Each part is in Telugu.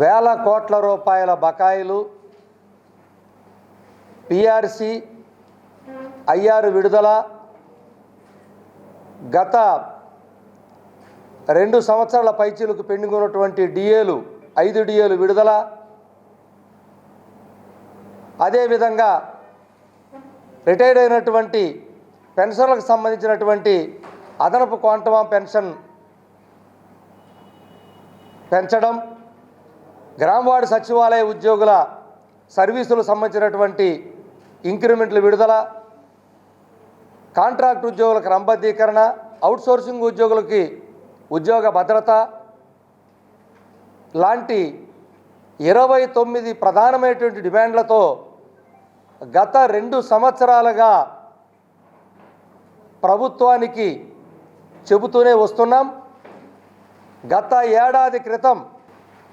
వేల కోట్ల రూపాయల బకాయిలు, పిఆర్సి, ఐఆర్ విడుదల, గత 2 సంవత్సరాల పైచీలకు పెండింగ్ ఉన్నటువంటి డిఏలు 5 డిఏలు విడుదల, అదేవిధంగా రిటైర్డ్ అయినటువంటి పెన్షన్లకు సంబంధించినటువంటి అదనపు క్వాంటమ్ ఆఫ్ పెన్షన్ పెంచడం, గ్రామవార్డు సచివాలయ ఉద్యోగుల సర్వీసులకు సంబంధించినటువంటి ఇంక్రిమెంట్లు విడుదల, కాంట్రాక్ట్ ఉద్యోగులకు క్రమబద్ధీకరణ, అవుట్సోర్సింగ్ ఉద్యోగులకి ఉద్యోగ భద్రత లాంటి 29 ప్రధానమైనటువంటి డిమాండ్లతో గత 2 సంవత్సరాలుగా ప్రభుత్వానికి చెబుతూనే వస్తున్నాం. గత ఏడాది క్రితం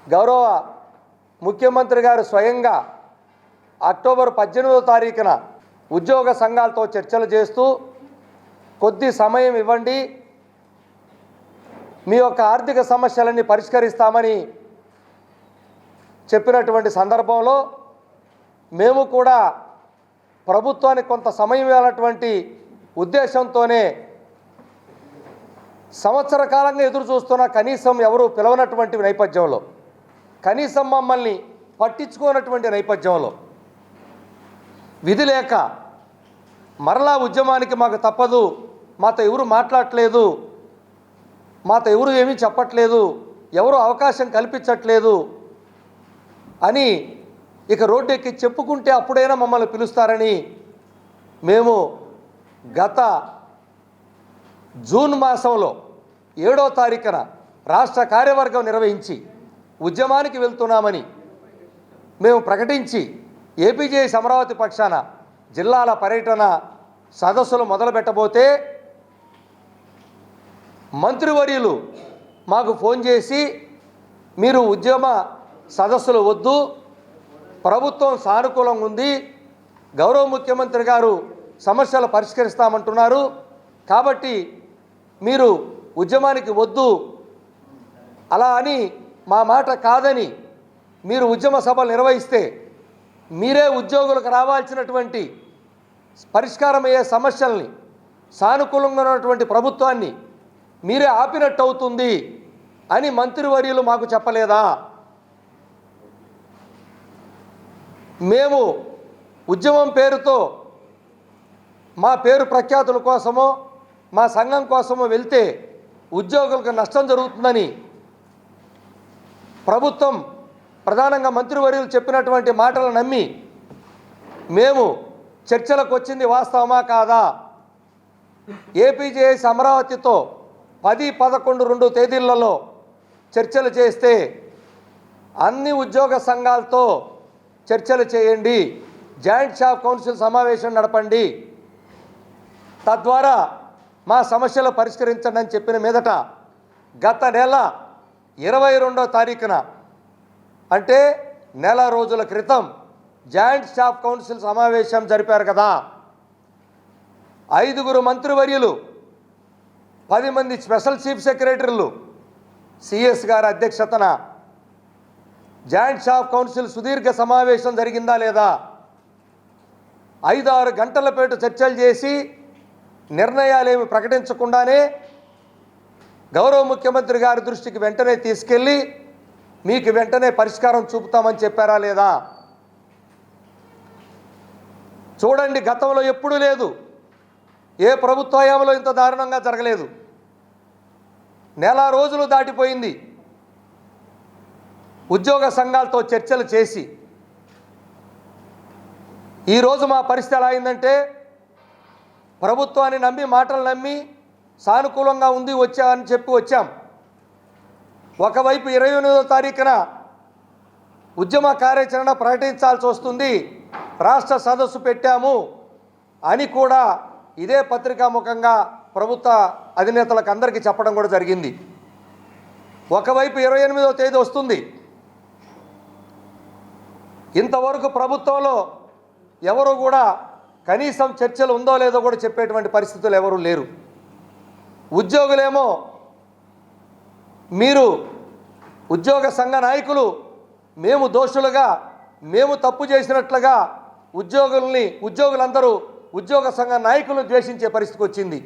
గౌరవ ముఖ్యమంత్రి గారు స్వయంగా అక్టోబర్ 18వ తారీఖున ఉద్యోగ సంఘాలతో చర్చలు చేస్తూ కొద్ది సమయం ఇవ్వండి, మీ యొక్క ఆర్థిక సమస్యలన్నీ పరిష్కరిస్తామని చెప్పినటువంటి సందర్భంలో మేము కూడా ప్రభుత్వానికి కొంత సమయం ఇవ్వాలన్నటువంటి ఉద్దేశంతోనే సంవత్సర కాలంగా ఎదురు చూస్తున్న కనీసం ఎవరు పిలవనటువంటి నేపథ్యంలో, కనీసం మమ్మల్ని పట్టించుకోనటువంటి నేపథ్యంలో విధి లేక మరలా ఉద్యమానికి మాకు తప్పదు, మాతో ఎవరు మాట్లాడట్లేదు, మాతో ఎవరు ఏమీ చెప్పట్లేదు, ఎవరు అవకాశం కల్పించట్లేదు అని ఇక రోడ్డు ఎక్కి చెప్పుకుంటే అప్పుడైనా మమ్మల్ని పిలుస్తారని మేము గత జూన్ మాసంలో 7వ తారీఖున రాష్ట్ర కార్యవర్గం నిర్వహించి ఉద్యమానికి వెళ్తున్నామని మేము ప్రకటించి ఏపీజేఎస్ అమరావతి పక్షాన జిల్లాల పర్యటన సదస్సులు మొదలుపెట్టబోతే మంత్రివర్యులు మాకు ఫోన్ చేసి మీరు ఉద్యమ సదస్సులు వద్దు, ప్రభుత్వం సానుకూలంగా ఉంది, గౌరవ ముఖ్యమంత్రి గారు సమస్యలు పరిష్కరిస్తామంటున్నారు, కాబట్టి మీరు ఉద్యమానికి వద్దు, అలా అని మా మాట కాదని మీరు ఉద్యమ సభలు నిర్వహిస్తే మీరే ఉద్యోగులకు రావాల్సినటువంటి పరిష్కారమయ్యే సమస్యల్ని, సానుకూలంగా ఉన్నటువంటి ప్రభుత్వాన్ని మీరే ఆపినట్టు అవుతుంది అని మంత్రివర్యులు మాకు చెప్పలేదా? మేము ఉద్యమం పేరుతో మా పేరు ప్రఖ్యాతుల కోసమో మా సంఘం కోసమో వెళ్తే ఉద్యోగులకు నష్టం జరుగుతుందని ప్రభుత్వం ప్రధానంగా మంత్రివర్యులు చెప్పినటువంటి మాటలు నమ్మి మేము చర్చలకు వచ్చింది వాస్తవమా కాదా? ఏపీజేఎస్ అమరావతితో 10, 11, 2 తేదీలలో చర్చలు చేస్తే అన్ని ఉద్యోగ సంఘాలతో చర్చలు చేయండి, జాయింట్ స్టాఫ్ కౌన్సిల్ సమావేశం నడపండి, తద్వారా మా సమస్యలు పరిష్కరించండి అని చెప్పిన మీదట గత నెల 22వ తారీఖున అంటే నెల రోజుల క్రితం జాయింట్ స్టాఫ్ కౌన్సిల్ సమావేశం జరిపారు కదా. 5గురు మంత్రివర్యులు, 10 మంది స్పెషల్ చీఫ్ సెక్రటరీలు, సిఎస్ గారి అధ్యక్షతన జాయింట్ స్టాఫ్ కౌన్సిల్ సుదీర్ఘ సమావేశం జరిగిందా లేదా? 5-6 గంటల పాటు చర్చలు చేసి నిర్ణయాలేమి ప్రకటించకుండానే గౌరవ ముఖ్యమంత్రి గారి దృష్టికి వెంటనే తీసుకెళ్ళి మీకు వెంటనే పరిష్కారం చూపుతామని చెప్పారా లేదా? చూడండి, గతంలో ఎప్పుడూ లేదు, ఏ ప్రభుత్వ హయాంలో ఇంత దారుణంగా జరగలేదు. నెల రోజులు దాటిపోయింది ఉద్యోగ సంఘాలతో చర్చలు చేసి. ఈరోజు మా పరిస్థితి ఎలా అయిందంటే ప్రభుత్వాన్ని నమ్మి, మాటలు నమ్మి సానుకూలంగా ఉంది వచ్చామని చెప్పి వచ్చాం. ఒకవైపు 28వ తారీఖున ఉద్యమ కార్యాచరణ ప్రకటించాల్సి వస్తుంది, రాష్ట్ర సదస్సు పెట్టాము అని కూడా ఇదే పత్రికాముఖంగా ప్రభుత్వ అధినేతలకు అందరికీ చెప్పడం కూడా జరిగింది. ఒకవైపు 28వ తేదీ వస్తుంది, ఇంతవరకు ప్రభుత్వంలో ఎవరు కూడా కనీసం చర్చలు ఉందో లేదో కూడా చెప్పేటువంటి పరిస్థితులు ఎవరూ లేరు. ఉద్యోగులేమో మీరు ఉద్యోగ సంఘ నాయకులు మేము దోషులుగా, మేము తప్పు చేసినట్లుగా ఉద్యోగులందరూ ఉద్యోగ సంఘ నాయకులను ద్వేషించే పరిస్థితికి వచ్చింది.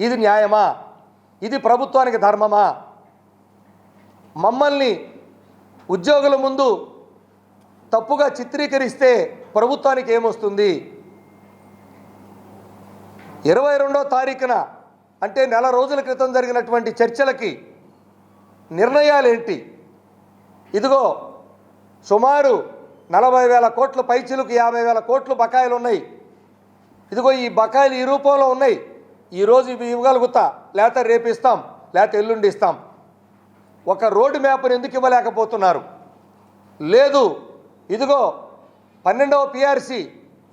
ఇది న్యాయమా? ఇది ప్రభుత్వానికి ధర్మమా? మమ్మల్ని ఉద్యోగుల ముందు తప్పుగా చిత్రీకరిస్తే ప్రభుత్వానికి ఏమొస్తుంది? 22వ తారీఖున అంటే నెల రోజుల క్రితం జరిగినటువంటి చర్చలకి నిర్ణయాలేంటి? ఇదిగో సుమారు 40,000 కోట్ల పైచిలకు 50,000 కోట్లు బకాయిలు ఉన్నాయి. ఇదిగో ఈ బకాయిలు ఈ రూపంలో ఉన్నాయి. ఈరోజు ఇవి ఇవ్వగలుగుతా, లేకపోతే రేపు ఇస్తాం, లేకపోతే ఎల్లుండి ఇస్తాం. ఒక రోడ్డు మ్యాప్ని ఎందుకు ఇవ్వలేకపోతున్నారు? లేదు, ఇదిగో 12వ పిఆర్సి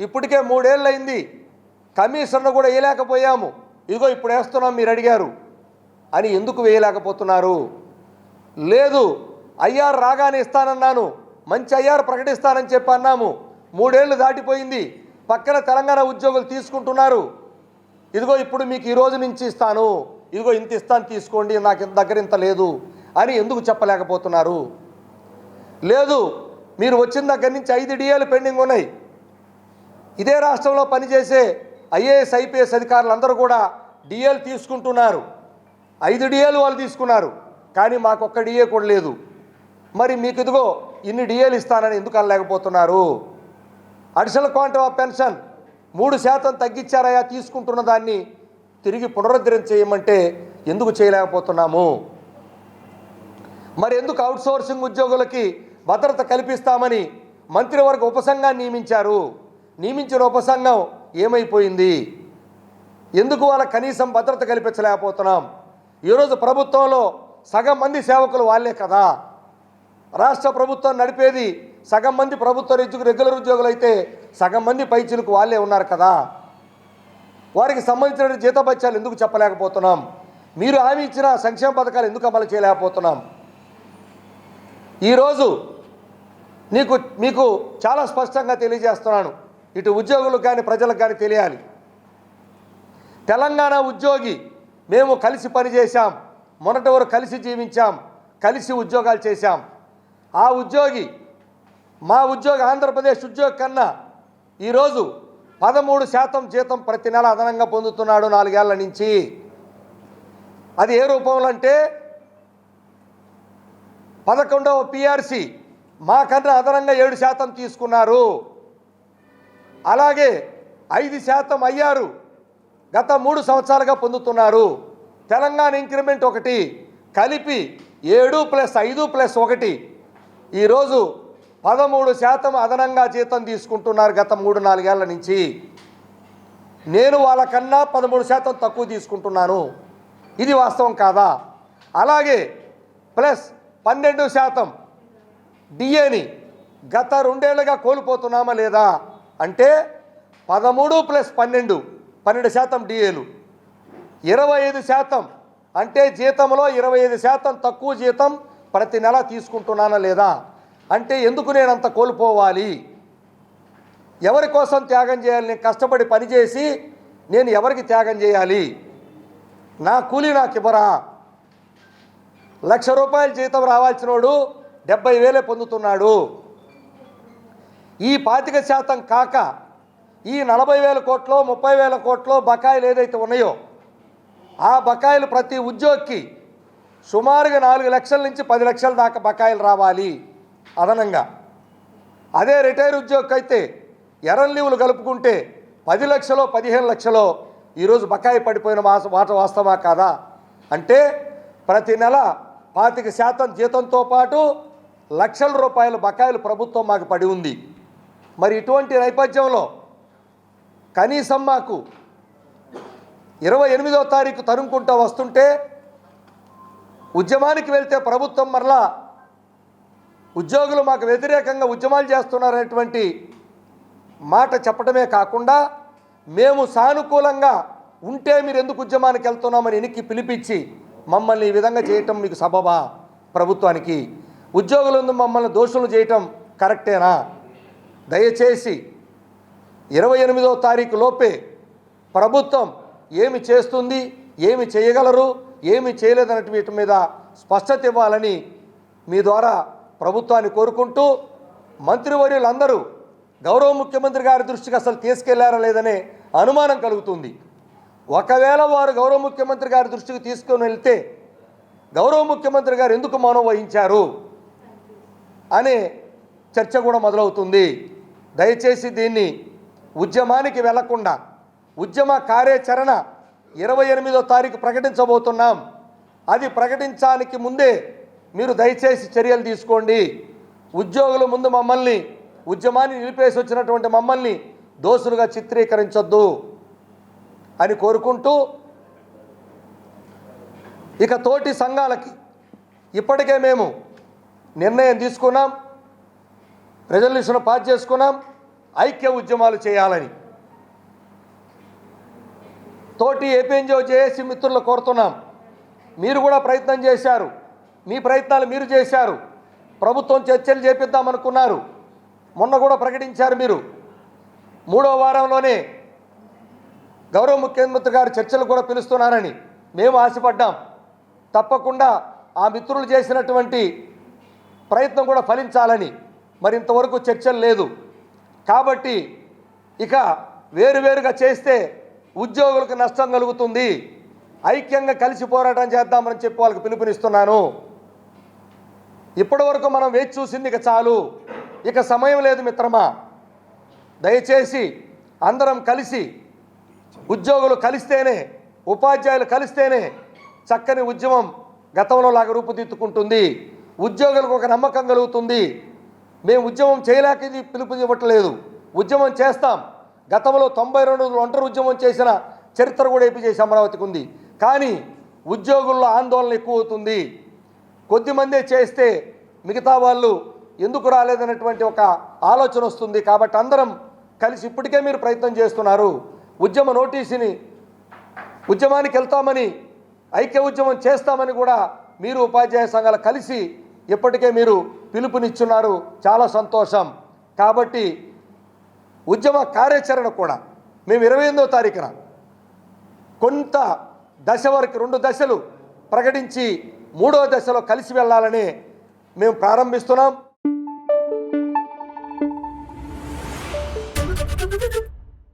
ఇప్పటికే 3 ఏళ్ళు అయింది, కమిషన్ను కూడా వేయలేకపోయాము, ఇదిగో ఇప్పుడు వేస్తున్నాం మీరు అడిగారు అని ఎందుకు వేయలేకపోతున్నారు? లేదు, ఐఆర్ రాగానే ఇస్తానన్నాను, మంచి ఐఆర్ ప్రకటిస్తానని చెప్పి అన్నాము, 3 ఏళ్ళు దాటిపోయింది, పక్కన తెలంగాణ ఉద్యోగులు తీసుకుంటున్నారు, ఇదిగో ఇప్పుడు మీకు ఈ రోజు నుంచి ఇస్తాను, ఇదిగో ఇంత ఇస్తాను తీసుకోండి, నాకు ఇంత దగ్గర ఇంత లేదు అని ఎందుకు చెప్పలేకపోతున్నారు? లేదు, మీరు వచ్చిన దగ్గర నుంచి 5 డిఏలు పెండింగ్ ఉన్నాయి. ఇదే రాష్ట్రంలో పనిచేసే ఐఏఎస్ ఐపీఎస్ అధికారులందరూ కూడా డిఏలు తీసుకుంటున్నారు. 5 డిఏలు వాళ్ళు తీసుకున్నారు, కానీ మాకు ఒక్క డిఏ కూడా లేదు. మరి మీకు ఇదిగో ఇన్ని డిఏలు ఇస్తానని ఎందుకు అనలేకపోతున్నారు? అడిషనల్ క్వాంటమ్ ఆఫ్ పెన్షన్ 3% తగ్గించారయా, తీసుకుంటున్న దాన్ని తిరిగి పునరుద్ధరణ చేయమంటే ఎందుకు చేయలేకపోతున్నాము? మరి ఎందుకు అవుట్సోర్సింగ్ ఉద్యోగులకి భద్రత కల్పిస్తామని మంత్రివర్గ ఉపసంఘాన్ని నియమించారు? నియమించిన ఉపసంఘం ఏమైపోయింది? ఎందుకు వాళ్ళ కనీసం భద్రత కల్పించలేకపోతున్నాం? ఈరోజు ప్రభుత్వంలో సగం మంది సేవకులు వాళ్ళే కదా. రాష్ట్ర ప్రభుత్వం నడిపేది సగం మంది ప్రభుత్వ రెగ్యులర్ ఉద్యోగులు అయితే సగం మంది పైచిలకు వాళ్ళే ఉన్నారు కదా. వారికి సంబంధించిన జీతభత్యాలు ఎందుకు చెప్పలేకపోతున్నాం? మీరు హామీ ఇచ్చిన సంక్షేమ పథకాలు ఎందుకు అమలు చేయలేకపోతున్నాం? ఈరోజు మీకు చాలా స్పష్టంగా తెలియజేస్తున్నాను, ఇటు ఉద్యోగులకు కానీ ప్రజలకు కానీ తెలియాలి. తెలంగాణ ఉద్యోగి మేము కలిసి పనిచేశాం, మొన్నటి వరకు కలిసి జీవించాం, కలిసి ఉద్యోగాలు చేశాం. ఆ ఉద్యోగి మా ఉద్యోగి ఆంధ్రప్రదేశ్ ఉద్యోగి కన్నా ఈరోజు 13% జీతం ప్రతి నెల అదనంగా పొందుతున్నాడు 4 ఏళ్ల నుంచి. అది ఏ రూపంలో అంటే 11వ పిఆర్సి మాకన్నా అదనంగా 7% తీసుకున్నారు. అలాగే 5% అయ్యారు గత 3 సంవత్సరాలుగా పొందుతున్నారు. తెలంగాణ ఇంక్రిమెంట్ ఒకటి కలిపి 7+5+1 ఈరోజు 13% అదనంగా జీతం తీసుకుంటున్నారు గత 3-4 ఏళ్ల నుంచి. నేను వాళ్ళకన్నా 13% తక్కువ తీసుకుంటున్నాను. ఇది వాస్తవం కాదా? అలాగే ప్లస్ 12% డిఏని గత 2 ఏళ్ళుగా కోల్పోతున్నామా లేదా అంటే 13+12 డిఏలు 25% అంటే జీతంలో 25% తక్కువ జీతం ప్రతి నెల తీసుకుంటున్నానా లేదా అంటే ఎందుకు నేను అంత కోల్పోవాలి? ఎవరి కోసం త్యాగం చేయాలి? నేను కష్టపడి పనిచేసి నేను ఎవరికి త్యాగం చేయాలి? నా కూలీ నాకు ఇవ్వరా? ₹1,00,000 జీతం రావాల్సినోడు 70,000 పొందుతున్నాడు. ఈ 25% కాక ఈ 40,000 కోట్లో 30,000 కోట్లో బకాయిలు ఏదైతే ఉన్నాయో ఆ బకాయిలు ప్రతి ఉద్యోగికి సుమారుగా 4 లక్షల నుంచి 10 లక్షల దాకా బకాయిలు రావాలి అదనంగా. అదే రిటైర్ ఉద్యోగికి అయితే ఎర్రన్ లీవులు కలుపుకుంటే 10 లక్షలో 15 లక్షలో ఈరోజు బకాయి పడిపోయిన మాట వాస్తవా కాదా? అంటే ప్రతి నెల 25% జీతంతో పాటు ₹1,00,000 బకాయిలు ప్రభుత్వం మాకు పడి ఉంది. మరి ఇటువంటి నేపథ్యంలో కనీసం మాకు 28వ తారీఖు తరుముకుంటూ వస్తుంటే ఉద్యమానికి వెళ్తే ప్రభుత్వం మరలా ఉద్యోగులు మాకు వ్యతిరేకంగా ఉద్యమాలు చేస్తున్నారనేటువంటి మాట చెప్పడమే కాకుండా మేము సానుకూలంగా ఉంటే మీరు ఎందుకు ఉద్యమానికి వెళ్తున్నామని ఎన్నికి పిలిపించి మమ్మల్ని ఈ విధంగా చేయటం మీకు సబబా? ప్రభుత్వానికి ఉద్యోగులందు మమ్మల్ని దోషులు చేయటం కరెక్టేనా? దయచేసి 28వ తారీఖు లోపే ప్రభుత్వం ఏమి చేస్తుంది, ఏమి చేయగలరు, ఏమి చేయలేదన్నటి వీటి మీద స్పష్టత ఇవ్వాలని మీ ద్వారా ప్రభుత్వాన్ని కోరుకుంటూ మంత్రివర్యులందరూ గౌరవ ముఖ్యమంత్రి గారి దృష్టికి అసలు తీసుకెళ్లారా లేదనే అనుమానం కలుగుతుంది. ఒకవేళ వారు గౌరవ ముఖ్యమంత్రి గారి దృష్టికి తీసుకొని వెళ్తే గౌరవ ముఖ్యమంత్రి గారు ఎందుకు మౌనం వహించారు అనే చర్చ కూడా మొదలవుతుంది. దయచేసి దీన్ని ఉద్యమానికి వెళ్లకుండా ఉద్యమ కార్యాచరణ 28వ తారీఖు ప్రకటించబోతున్నాం. అది ప్రకటించడానికి ముందే మీరు దయచేసి చర్యలు తీసుకోండి. ఉద్యోగుల ముందు మమ్మల్ని ఉద్యమాన్ని నిలిపేసి వచ్చినటువంటి మమ్మల్ని దోషులుగా చిత్రీకరించొద్దు అని కోరుకుంటూ, ఇక తోటి సంఘాలకి ఇప్పటికే మేము నిర్ణయం తీసుకున్నాం, రెజల్యూషన్ పాస్ చేసుకున్నాం, ఐక్య ఉద్యమాలు చేయాలని. తోటి ఏపీఎన్జిఓ జేఏసీ మిత్రులు కోరుతున్నాం. మీరు కూడా ప్రయత్నం చేశారు, మీ ప్రయత్నాలు మీరు చేశారు. ప్రభుత్వం చర్చలు చేపిద్దామనుకున్నారు, మొన్న కూడా ప్రకటించారు. మీరు 3వ వారంలోనే గౌరవ ముఖ్యమంత్రి గారు చర్చలు కూడా పిలుస్తున్నారని మేము ఆశపడ్డాం. తప్పకుండా ఆ మిత్రులు చేసినటువంటి ప్రయత్నం కూడా ఫలించాలని. మరి ఇంతవరకు చర్చలు లేదు కాబట్టి ఇక వేరువేరుగా చేస్తే ఉద్యోగులకు నష్టం కలుగుతుంది. ఐక్యంగా కలిసి పోరాటం చేద్దామని చెప్పి వాళ్ళకి పిలుపునిస్తున్నాను. ఇప్పటి వరకు మనం వేచి చూసింది ఇక చాలు, ఇక సమయం లేదు మిత్రమా. దయచేసి అందరం కలిసి, ఉద్యోగులు కలిస్తేనే, ఉపాధ్యాయులు కలిస్తేనే చక్కని ఉద్యమం గతంలో లాగా రూపుదిద్దుకుంటుంది. ఉద్యోగులకు ఒక నమ్మకం కలుగుతుంది. మేము ఉద్యమం చేయలేక ఇది పిలుపు ఇవ్వట్లేదు, ఉద్యమం చేస్తాం. గతంలో 92 రోజులు ఒంటరి ఉద్యమం చేసిన చరిత్ర కూడా ఏపీ చేసి అమరావతికి ఉంది. కానీ ఉద్యోగుల్లో ఆందోళన ఎక్కువ అవుతుంది. కొద్దిమందే చేస్తే మిగతా వాళ్ళు ఎందుకు రాలేదనేటువంటి ఒక ఆలోచన వస్తుంది. కాబట్టి అందరం కలిసి, ఇప్పటికే మీరు ప్రయత్నం చేస్తున్నారు, ఉద్యమ నోటీసుని ఉద్యమానికి వెళ్తామని, ఐక్య ఉద్యమం చేస్తామని కూడా మీరు ఉపాధ్యాయ సంఘాలు కలిసి ఇప్పటికే మీరు పిలుపునిచ్చున్నారు. చాలా సంతోషం. కాబట్టి ఉద్యమ కార్యాచరణ కూడా మేము 28వ తారీఖున కొంత దశ వరకు 2 దశలు ప్రకటించి 3వ దశలో కలిసి వెళ్ళాలని మేము ప్రారంభిస్తున్నాం.